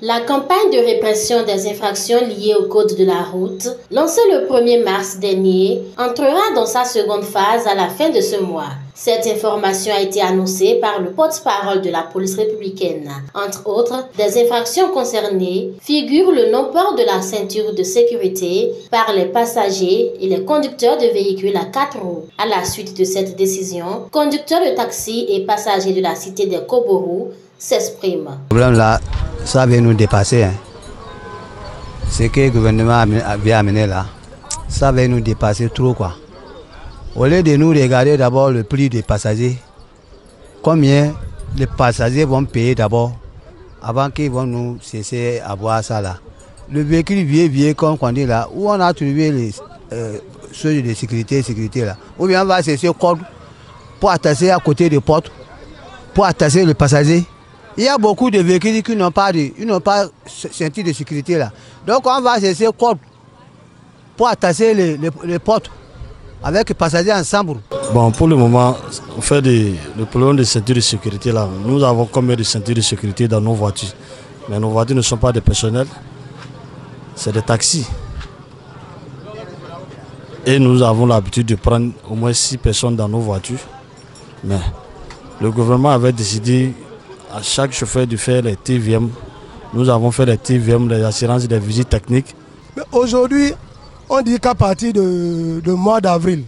La campagne de répression des infractions liées au code de la route, lancée le 1er mars dernier, entrera dans sa seconde phase à la fin de ce mois. Cette information a été annoncée par le porte-parole de la police républicaine. Entre autres, des infractions concernées figurent le non-port de la ceinture de sécurité par les passagers et les conducteurs de véhicules à 4 roues. À la suite de cette décision, conducteurs de taxi et passagers de la cité des Koborou s'expriment. Le problème là, ça vient nous dépasser. Ce que le gouvernement vient amener là, ça vient nous dépasser trop quoi. Au lieu de nous regarder d'abord le prix des passagers, combien les passagers vont payer d'abord avant qu'ils vont nous cesser à voir ça là. Le véhicule vieux comme on dit là, où on a trouvé les ceux de sécurité là, ou bien on va cesser code pour attacher à côté des portes, pour attacher le passager. Il y a beaucoup de véhicules qui n'ont pas ceinture de sécurité là. Donc on va cesser code pour attacher les portes avec les passagers ensemble. Bon, pour le moment, on fait le problème de ceinture de sécurité là. Nous avons combien de ceintures de sécurité dans nos voitures? Mais nos voitures ne sont pas des personnels, c'est des taxis. Et nous avons l'habitude de prendre au moins 6 personnes dans nos voitures. Mais le gouvernement avait décidé à chaque chauffeur de faire les TVM. Nous avons fait les TVM, les assurances des visites techniques. Aujourd'hui, on dit qu'à partir de mois d'avril,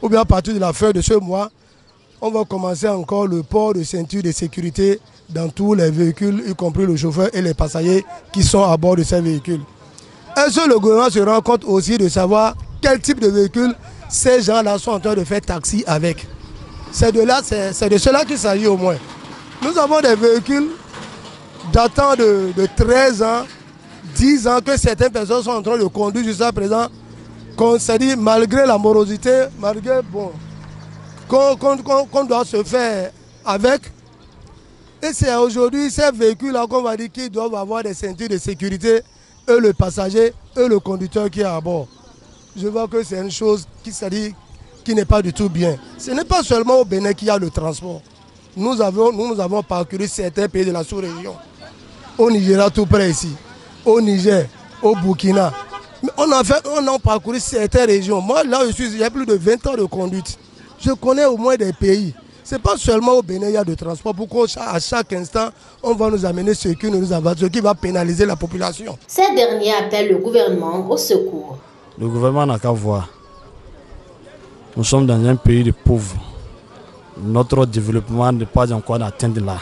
ou bien à partir de la fin de ce mois, on va commencer encore le port de ceinture de sécurité dans tous les véhicules, y compris le chauffeur et les passagers qui sont à bord de ces véhicules. Est-ce que le gouvernement se rend compte aussi de savoir quel type de véhicule ces gens-là sont en train de faire taxi avec? C'est de cela qu'il s'agit au moins. Nous avons des véhicules datant de 13 ans, 10 ans que certaines personnes sont en train de conduire jusqu'à présent, c'est-à-dire malgré la morosité, malgré qu'on doit se faire avec. Et c'est aujourd'hui ces véhicules-là qu'on va dire qu'ils doivent avoir des ceintures de sécurité, eux le passager, eux le conducteur qui est à bord. Je vois que c'est une chose qui n'est pas du tout bien. Ce n'est pas seulement au Bénin qu'il y a le transport. Nous avons parcouru certains pays de la sous-région. Au Nigeria tout près ici, au Niger, au Burkina. Mais on a parcouru certaines régions. Moi là il y a plus de 20 ans de conduite. Je connais au moins des pays. Ce n'est pas seulement au Bénin il y a de transport. Pourquoi à chaque instant on va nous amener ce qui va pénaliser la population. Ces derniers appellent le gouvernement au secours. Le gouvernement n'a qu'à voir. Nous sommes dans un pays de pauvres. Notre développement n'est pas encore atteint là,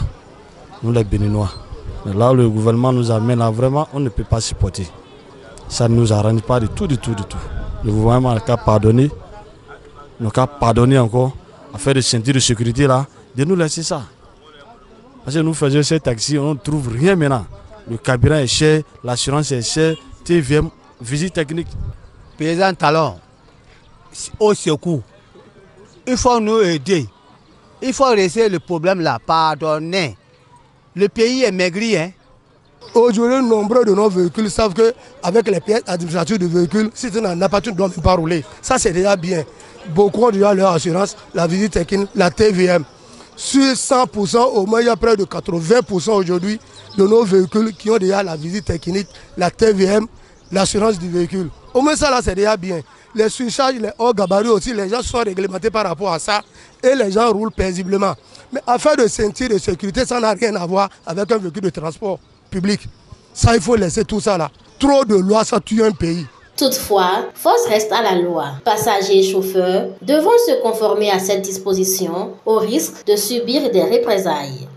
nous les Béninois. Mais là, le gouvernement nous amène là, vraiment, on ne peut pas supporter. Ça ne nous arrange pas du tout. Le gouvernement n'a qu'à pardonner, encore, à faire des ceintures de sécurité là, de nous laisser ça. Parce que nous faisons ces taxis, on ne trouve rien maintenant. Le carburant est cher, l'assurance est chère, TVM, visite technique. Paysan talon, au secours, il faut nous aider. Il faut laisser le problème là, pardonner. Le pays est maigri. Aujourd'hui, nombreux de nos véhicules savent qu'avec les pièces administratives de véhicules, si tu n'en as pas, tu ne dois même pas rouler. Ça, c'est déjà bien. Beaucoup ont déjà leur assurance, la visite technique, la TVM. Sur 100%, au moins, il y a près de 80% aujourd'hui de nos véhicules qui ont déjà la visite technique, la TVM, l'assurance du véhicule. Au moins, ça, là, c'est déjà bien. Les surcharges, les hauts gabarits aussi, les gens sont réglementés par rapport à ça et les gens roulent paisiblement. Mais affaire de ceinture de sécurité, ça n'a rien à voir avec un véhicule de transport public. Ça, il faut laisser tout ça là. Trop de lois, ça tue un pays. Toutefois, force reste à la loi. Passagers et chauffeurs devront se conformer à cette disposition au risque de subir des représailles.